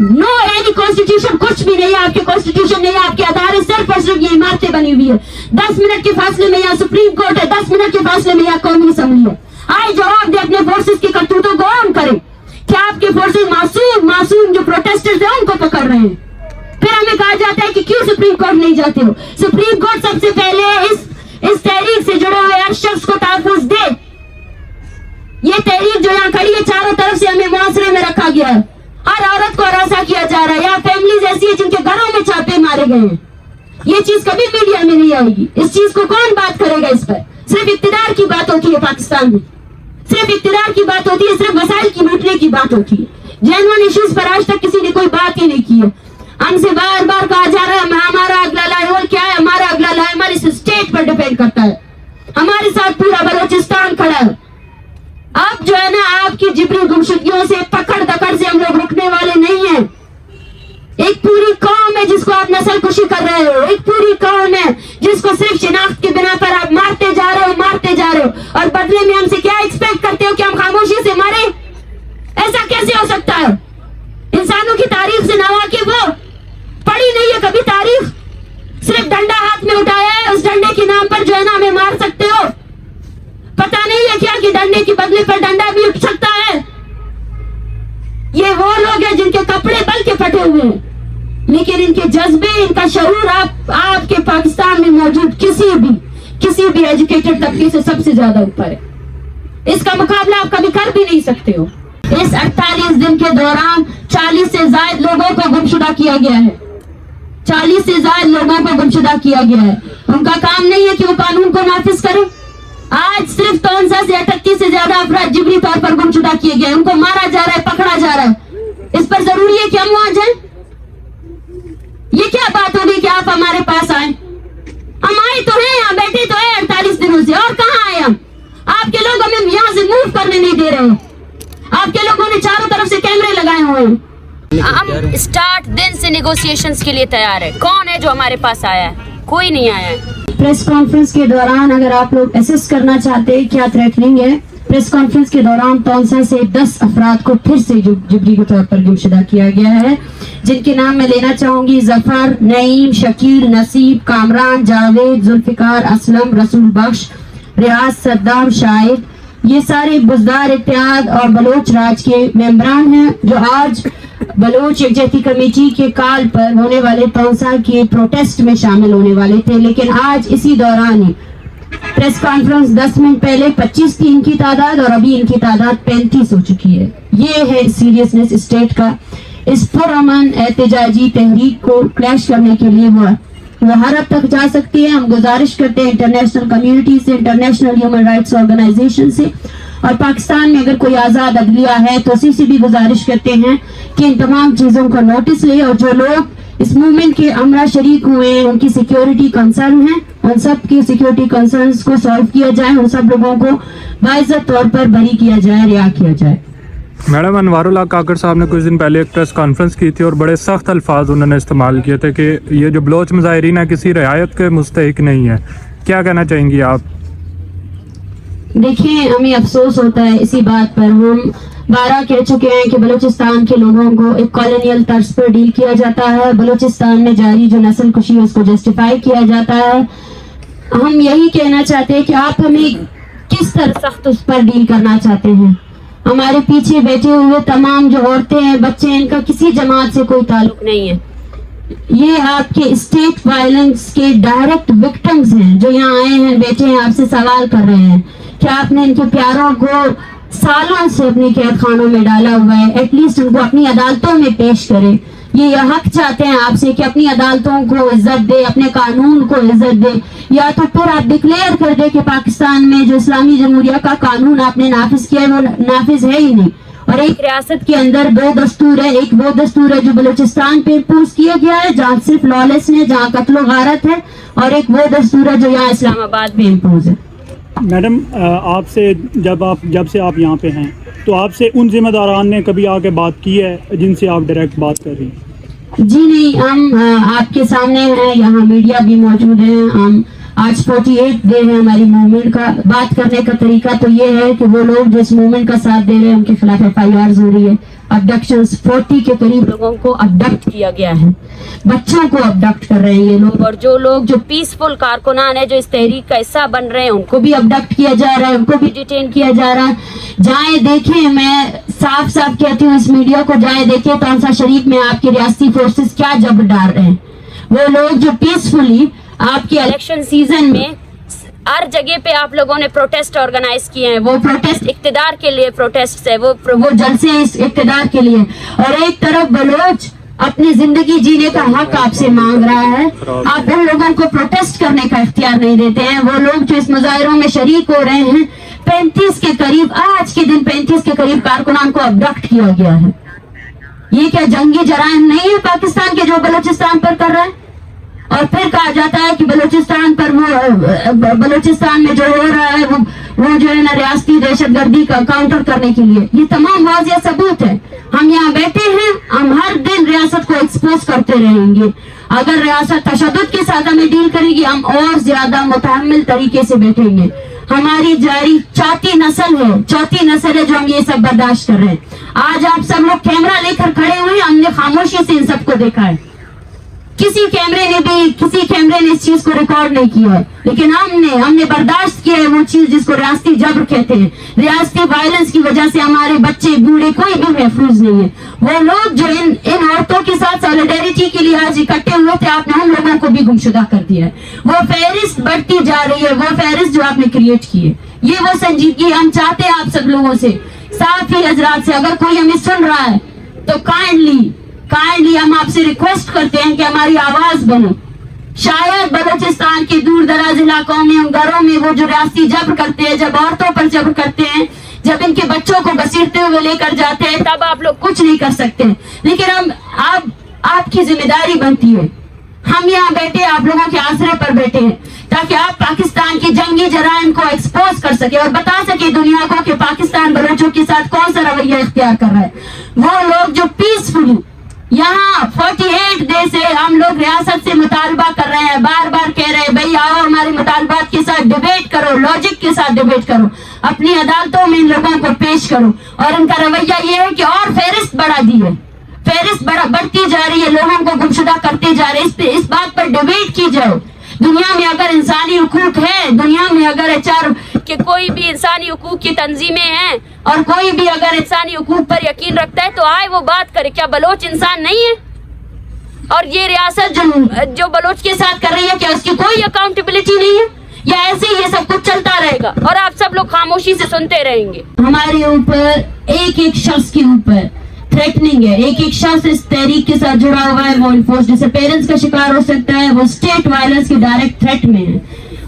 No any constitution, कुछ भी नहीं है, आपके कॉन्स्टिट्यूशन नहीं है, आपके आधार सिर्फ और सिर्फ ये इमारतें बनी हुई है। 10 मिनट के फासले में यहाँ सुप्रीम कोर्ट है, 10 मिनट के फासले में यहाँ कौमी असेंबली है। आए जवाब दे अपने फोर्सेस की करतूतों को ऑन करें। क्या आपके फोर्सेस मासूम जो प्रोटेस्टर्स हैं उनको पकड़ रहे हैं? फिर हमें कहा जाता है कि क्यों सुप्रीम कोर्ट नहीं जाते हो। सुप्रीम कोर्ट सबसे पहले इस तहरीक से जुड़े हुए हर शख्स को तहफ़्फ़ुज़ दे। ये तहरीक जो यहाँ खड़ी है, चारों तरफ से हमें मुआसरे में रखा गया है, हर औरत को हरासा किया जा रहा है। यहाँ फैमिलीज ऐसी है जिनके घरों में छापे मारे गए हैं। ये चीज कभी मीडिया में नहीं आएगी। इस चीज को कौन बात करेगा? इस पर सिर्फ इक्तिदार की बात होती है पाकिस्तान में, सिर्फ इक्तिदार की बात होती है, सिर्फ वसाइल की लूटने की बात होती है। जेन्युइन इश्यूज पर आज तक किसी ने कोई बात ही नहीं की है। हमसे बार बार कहा जा रहा है हमारा अगला लाइव क्या है, हमारा अगला लाइव हमारी स्टेट पर डिपेंड करता है। हमारे साथ पूरा बलोचिस्तान खड़ा है। अब जो है ना, आपकी जिबरी गुमशुदगियों से, पकड़ दकड़ से हम लोग रुकने वाले नहीं हैं। एक पूरी कौम है जिसको आप नस्ल कुशी कर रहे हो, एक पूरी कौम है जिसको सिर्फ शिनाख्त के बिना पर आप मारते जा रहे हो, और बदले में हमसे क्या एक्सपेक्ट करते हो कि हम खामोशी से मरे? ऐसा कैसे हो सकता है? इंसानों की तारीफ से नवाकिफ हो, पढ़ी नहीं है कभी तारीफ, सिर्फ डंडा हाथ में उठाया है, उस डंडे के नाम पर जो है ना हमें मार सकते हो। पता नहीं है क्या कि डंडे के बदले पर डंडा भी उठ सकता है? ये वो लोग हैं जिनके कपड़े बल के फटे हुए हैं, लेकिन इनके जज्बे, इनका शऊर आपके पाकिस्तान में मौजूद किसी भी एजुकेटेड तबके से सबसे ज्यादा ऊपर है। इसका मुकाबला आप कभी कर भी नहीं सकते हो। इस 48 दिन के दौरान 40 से ज्यादा लोगों को गुमशुदा किया गया है। 40 से ज्यादा लोगों को गुमशुदा किया गया है। उनका काम नहीं है कि वो कानून को नाफिज करें। आज सिर्फ 63 से 38 से ज्यादा अफराद जिबरी तौर पर गुमशुदा किए गए, उनको मारा जा रहा है, पकड़ा जा रहा है। इस पर जरूरी है कि हम वहां जाएं? ये क्या बात होगी कि आप हमारे पास आए? हम आए तो हैं, यहाँ बैठे तो है 48 दिनों से, और कहाँ आए हम? आपके लोग हमें यहाँ से मूव करने नहीं दे रहे। आपके लोगों ने चारों तरफ से कैमरे लगाए हुए हैं। हम स्टार्ट दिन से नेगोशिएशंस के लिए तैयार है। कौन है जो हमारे पास आया है? कोई नहीं आया है। प्रेस कॉन्फ्रेंस के दौरान अगर आप लोग असेस करना चाहते हैं क्या थ्रेटनिंग है, प्रेस कॉन्फ्रेंस के दौरान तौंसा से 10 अफराद को फिर से जिबरी के तौर पर गुमशुदा किया गया है, जिनके नाम मैं लेना चाहूंगी। जफर, नईम, शकील, नसीब, कामरान, जावेद, जुल्फिकार, असलम, रसूल बख्श, रियाज, सद्दाम, शाहिद, ये सारे बुजदार इत्तेहाद और बलोच राज के मेंबरान हैं जो आज बलोच यकजहती कमेटी के काल पर होने वाले तौसा के प्रोटेस्ट में शामिल होने वाले थे। लेकिन आज इसी दौरान ही प्रेस कॉन्फ्रेंस 10 मिनट पहले 25 थी इनकी तादाद, और अभी इनकी तादाद 35 हो चुकी है। ये है सीरियसनेस स्टेट का। इस पुरअमन एहतजाजी तहरीक को क्लैश करने के लिए वो हर हद तक जा सकती है। हम गुजारिश करते हैं इंटरनेशनल कम्युनिटी से, इंटरनेशनल ह्यूमन राइट्स ऑर्गेनाइजेशन से, और पाकिस्तान में अगर कोई आज़ाद अदलिया है तो उसी से भी गुजारिश करते हैं कि इन तमाम चीज़ों का नोटिस ले, और जो लोग इस मूवमेंट के अमरा शरीक हुए हैं, उनकी सिक्योरिटी कंसर्न है, उन सब की सिक्योरिटी कंसर्न्स को सॉल्व किया जाए, उन सब लोगों को बाइज्जत तौर पर बरी किया जाए, रिहा किया जाए। मैडम, अनवारुल हक काकड़ साहब ने कुछ दिन पहले एक प्रेस कॉन्फ्रेंस की थी और बड़े सख्त अल्फाज उन्होंने इस्तेमाल किए थे कि ये जो बलोच मुजाहिरीन है किसी रियायत के मुस्तहिक नहीं है। क्या कहना चाहेंगी आप? देखिए, हमें अफसोस होता है इसी बात पर। हम 12 कह चुके हैं कि बलूचिस्तान के लोगों को एक कॉलोनियल तर्ज पर डील किया जाता है। बलूचिस्तान में जारी जो नस्ल कुशी है उसको जस्टिफाई किया जाता है। हम यही कहना चाहते हैं कि आप हमें किस तरह सख्त उस पर डील करना चाहते हैं। हमारे पीछे बैठे हुए तमाम जो औरतें हैं, बच्चे हैं, इनका किसी जमात से कोई ताल्लुक नहीं है। ये आपके स्टेट वायलेंस के डायरेक्ट विक्टिम्स हैं जो यहाँ आए हैं, बैठे हैं, आपसे सवाल कर रहे हैं कि आपने इनके प्यारों को सालों से अपने कैद खानों में डाला हुआ है, एटलीस्ट उनको अपनी अदालतों में पेश करें। ये हक चाहते हैं आपसे कि अपनी अदालतों को इज्जत दे, अपने कानून को इज्जत दे, या तो फिर आप डिक्लेयर कर दे कि पाकिस्तान में जो इस्लामी जमहूरिया का कानून आपने नाफिज किया है वो नाफिज है ही नहीं। और एक रियासत के अंदर 2 दस्तूर है। एक वो दस्तूर है जो बलूचिस्तान पे इम्पोज किया गया है जहाँ सिर्फ लॉलेस है, जहाँ कत्लो गारत है, और एक वो दस्तूर है जो यहाँ इस्लामाबाद में इम्पोज है। मैडम, आपसे जब से आप यहाँ पे हैं तो आपसे उन जिम्मेदारान ने कभी आके बात की है जिनसे आप डायरेक्ट बात कर रही हैं? जी नहीं, हम आपके सामने हैं, यहाँ मीडिया भी मौजूद है, हम आज 48 डे है हमारी मूवमेंट का। बात करने का तरीका तो ये है कि वो लोग जो इस मूवमेंट का साथ दे रहे हैं उनके खिलाफ FIRs हो रही है। अबडक्शंस 40 के करीब लोगों को अबडक्ट किया गया है, बच्चों को अबडक्ट कर रहे हैं ये लोग। और जो लोग जो पीसफुल कारकुनान है, जो इस तहरीक का हिस्सा बन रहे हैं, उनको भी अबडक्ट किया जा रहा है, उनको भी डिटेन किया जा रहा है। जाएं देखें, मैं साफ साफ कहती हूँ इस मीडिया को, जाएं देखें तानसा शरीफ में आपकी रियासती फोर्सेस क्या जबर डाल रहे हैं। वो लोग जो पीसफुली आपके इलेक्शन सीजन में हर जगह पे आप लोगों ने प्रोटेस्ट ऑर्गेनाइज किए हैं, वो प्रोटेस्ट इक्तिदार के लिए प्रोटेस्ट है, वो जलसे इस इक्तिदार के लिए। और एक तरफ बलोच अपनी जिंदगी जीने का हक आपसे मांग रहा है, आप उन लोगों को प्रोटेस्ट करने का इख्तियार नहीं देते हैं। वो लोग जो इस मुजाहिरों में शरीक हो रहे हैं, 35 के करीब, आज के दिन 35 के करीब कारकुनान को अबडक्ट किया गया है। ये क्या जंगी जराइम नहीं है पाकिस्तान के जो बलूचिस्तान पर कर रहा है? और फिर कहा जाता है कि बलूचिस्तान पर वो बलूचिस्तान में जो हो रहा है वो जो है ना रियासती दहशतगर्दी का काउंटर करने के लिए, ये तमाम वाज़ेह सबूत है। हम यहाँ बैठे हैं, हम हर दिन रियासत को एक्सपोज करते रहेंगे। अगर रियासत तशद्दुद के साथ हमें डील करेगी, हम और ज्यादा मुतहम्मिल तरीके से बैठेंगे। हमारी जारी चौथी नस्ल है जो हम ये सब बर्दाश्त कर रहे हैं। आज आप सब लोग कैमरा लेकर खड़े हुए हैं, हमने खामोशी से इन सबको देखा है। किसी कैमरे ने इस चीज को रिकॉर्ड नहीं किया है, लेकिन हमने बर्दाश्त किया है वो चीज जिसको रियासती जबर कहते हैं। रियासती वायलेंस की वजह से हमारे बच्चे बूढ़े कोई भी महफूज नहीं है। वो लोग जो इन औरतों के साथ सॉलिडेरिटी के लिए आज इकट्ठे हुए थे, आपने उन लोगों को भी गुमशुदा कर दिया है। वो फहरिस्त बढ़ती जा रही है, वो फहरिस्त जो आपने क्रिएट की है, ये वो संजीदगी हम चाहते हैं आप सब लोगों से, साफी हजरात से। अगर कोई हमें सुन रहा है तो काइंडली हम आपसे रिक्वेस्ट करते हैं कि हमारी आवाज बने। शायद बलूचिस्तान के दूर दराज इलाकों में, उन घरों में वो जो रियासती जबर करते हैं, जब औरतों पर जबर करते हैं, जब इनके बच्चों को घसीटते हुए लेकर जाते हैं, तब आप लोग कुछ नहीं कर सकते। लेकिन आपकी जिम्मेदारी बनती है, हम यहाँ बैठे आप लोगों के आसरे पर बैठे हैं ताकि आप पाकिस्तान की जंगी जराइम को एक्सपोज कर सके और बता सके दुनिया को कि पाकिस्तान बलोचों के साथ कौन सा रवैया इख्तियार कर रहा है। वो लोग जो पीसफुली यहाँ 48 डे से हम लोग रियासत से मुतालबा कर रहे हैं, बार बार कह रहे हैं भाई आओ हमारे मुतालबात के साथ डिबेट करो, लॉजिक के साथ डिबेट करो, अपनी अदालतों में इन लोगों को पेश करो। और इनका रवैया ये है कि और फहरिस्त बढ़ा दी है, फहरिस्त बढ़ती जा रही है, लोगों को गुमशुदा करते जा रहे हैं। इस बात पर डिबेट की जाए। दुनिया में अगर इंसानी हुकूक है, दुनिया में अगर HR कि कोई भी इंसानी हुकूक की तंजीमें हैं और कोई भी अगर इंसानी हुकूक पर यकीन रखता है तो आए वो बात करे। क्या बलोच इंसान नहीं है? और ये रियासत जो बलोच के साथ कर रही है, क्या उसकी कोई अकाउंटेबिलिटी नहीं है? या ऐसे ही ये सब कुछ चलता रहेगा और आप सब लोग खामोशी से सुनते रहेंगे? हमारे ऊपर एक शख्स के ऊपर थ्रेटनिंग है, एक शख्स इस तहरीक के साथ जुड़ा हुआ है, वो इन्फोर्स डिसअपीयरेंस का शिकार हो सकता है, वो स्टेट वायलेंस के डायरेक्ट थ्रेट में है।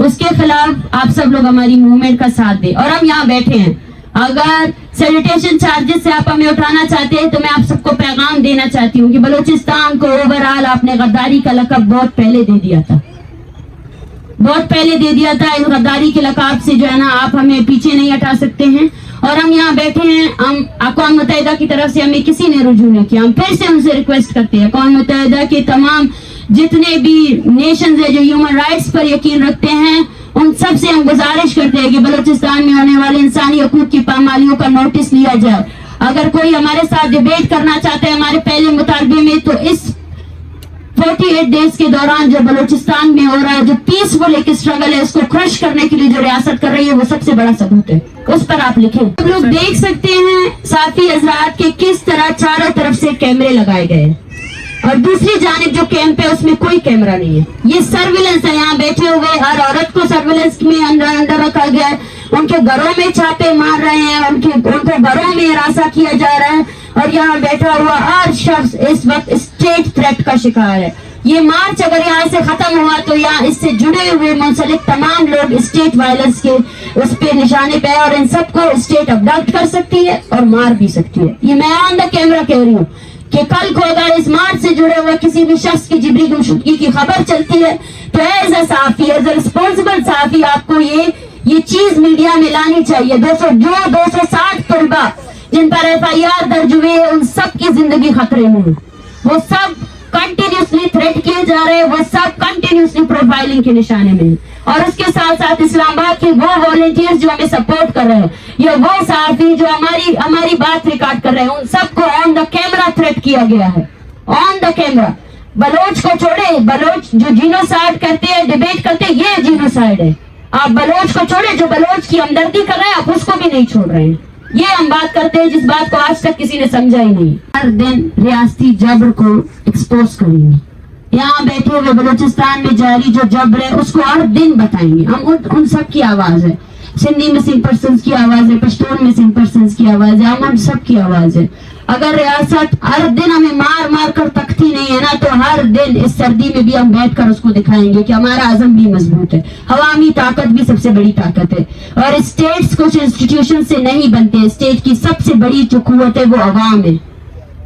उसके खिलाफ आप सब लोग हमारी मूवमेंट का साथ दें। और हम यहाँ बैठे हैं, अगर सैनिटेशन चार्जेस से आप हमें उठाना चाहते हैं तो मैं आप सबको पैगाम देना चाहती हूँ कि बलूचिस्तान को ओवरऑल आपने गद्दारी का लक़ब बहुत पहले दे दिया था, बहुत पहले दे दिया था। इस गद्दारी के लक़ाब से जो है ना आप हमें पीछे नहीं हटा सकते हैं। और हम यहाँ बैठे हैं, हम अक़वाम मुत्तहिदा की तरफ से हमें किसी ने रुजू नहीं किया, हम फिर से उनसे रिक्वेस्ट करते हैं, अक़वाम मुत्तहिदा के तमाम जितने भी नेशंस है जो ह्यूमन राइट्स पर यकीन रखते हैं, उन सब से हम गुजारिश करते हैं कि बलूचिस्तान में होने वाले इंसानी हकूक की पामालियों का नोटिस लिया जाए। अगर कोई हमारे साथ डिबेट करना चाहते हैं हमारे पहले मुतालबे में, तो इस 48 डेज के दौरान जो बलूचिस्तान में हो रहा है, जो पीसफुल एक स्ट्रगल है, उसको क्रश करने के लिए जो रियासत कर रही है, वो सबसे बड़ा सबूत है, उस पर आप लिखें। आप लोग देख सकते हैं साथी हजरात के किस तरह चारों तरफ से कैमरे लगाए गए हैं और दूसरी जानिब जो कैंप है उसमें कोई कैमरा नहीं है। ये सर्विलेंस है, यहाँ बैठे हुए हर औरत को सर्विलेंस में अंदर रखा गया है, उनके घरों में छापे मार रहे हैं, उनको घरों में हिरासा किया जा रहा है और यहाँ बैठा हुआ हर शख्स इस वक्त स्टेट थ्रेट का शिकार है। ये मार्च अगर यहाँ से खत्म हुआ तो यहाँ इससे जुड़े हुए मुंसलिक तमाम लोग स्टेट वायलेंस के उस पे निशाने पे और इन सबको स्टेट अबडक्ट कर सकती है और मार भी सकती है। ये मैं ऑन द कैमरा कह रही हूँ कि कल को अगर इस मार्च से जुड़े हुए किसी भी शख्स की जिबरी गुमशुदगी की खबर चलती है तो एज अ सहाफी, एज अ रिस्पॉन्सिबल सहाफी आपको ये चीज मीडिया में लानी चाहिए। 260 तलबा जिन पर FIR दर्ज हुए उन सब की जिंदगी खतरे में है, वो सब कंटिन्यूसली थ्रेट किए जा रहे हैं, वो सब कंटिन्यूसली प्रोफाइलिंग के निशाने में हैं। और उसके साथ साथ इस्लामाबाद के वो वॉलंटियर्स जो हमें सपोर्ट कर रहे हैं, या वो सहाफी जो हमारी बात रिकॉर्ड कर रहे हैं, उन सबको ऑन द कैमरा थ्रेट किया गया है, ऑन द कैमरा। बलोच को छोड़े, बलोच जो जीनोसाइड करते हैं, डिबेट करते हैं, ये जीनोसाइड है। आप बलोच को छोड़े, जो बलोच की हमदर्दी कर रहे हैं, आप उसको भी नहीं छोड़ रहे हैं। ये हम बात करते हैं जिस बात को आज तक किसी ने समझा ही नहीं। हर दिन रियासती जबर को एक्सपोज करेंगे, यहाँ बैठे हुए बलूचिस्तान में जारी जो जबर है उसको हर दिन बताएंगे। हम उन सब की आवाज है, सिंधी मिसिंग पर्सन की आवाज है, पश्तून मिसिंग पर्सन की आवाज है, हम सब की आवाज है। अगर रियासत हर दिन हमें मार मार कर तकती नहीं है ना, तो हर दिन इस सर्दी में भी हम बैठकर उसको दिखाएंगे कि हमारा आज़म भी मजबूत है, अवामी ताकत भी सबसे बड़ी ताकत है। और स्टेट्स कुछ इंस्टीट्यूशन से नहीं बनते, स्टेट की सबसे बड़ी जो कुव्वत है वो अवाम है,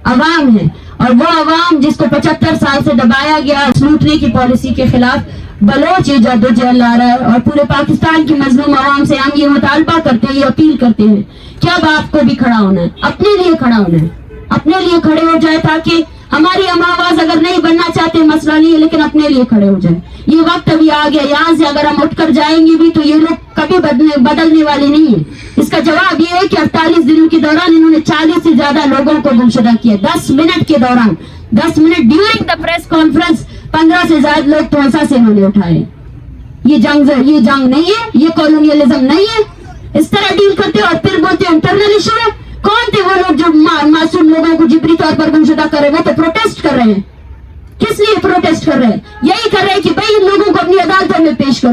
अवाम है। और वो अवाम जिसको 75 साल से दबाया गया लूटने की पॉलिसी के खिलाफ बलोच ये जद्दोजहद ला रहा है। और पूरे पाकिस्तान की मजलूम अवाम से हम ये मुतालबा करते हैं, ये अपील करते हैं कि अब आपको भी खड़ा होना है, अपने लिए खड़ा होना है, अपने लिए खड़े हो जाए, ताकि हमारी हम आवाज अगर नहीं बनना चाहते मसला नहीं है, लेकिन अपने लिए खड़े हो जाए। ये वक्त अभी आ गया, यहाँ से अगर हम उठकर जाएंगे भी तो ये लोग कभी बदलने वाले नहीं है। इसका जवाब ये है कि 48 दिनों के दौरान इन्होंने 40 से ज्यादा लोगों को गुमशुदा किया। 10 मिनट के दौरान, 10 minute during the press conference 15 से ज्यादा लोग तोसा से इन्होंने उठाए। ये जंग नहीं है, ये कॉलोनियलिज्म नहीं है। इस तरह डील करते और फिर बोलते इंटरनल इशू है। कौन थे वो लोग जो मासूम लोगों को जिबरी तौर पर गुमशुदा कर रहे हैं? वो तो प्रोटेस्ट कर रहे हैं। किस लिए प्रोटेस्ट कर रहे हैं? यही कर रहे हैं कि भाई इन लोगों को अपनी अदालतों में पेश करो।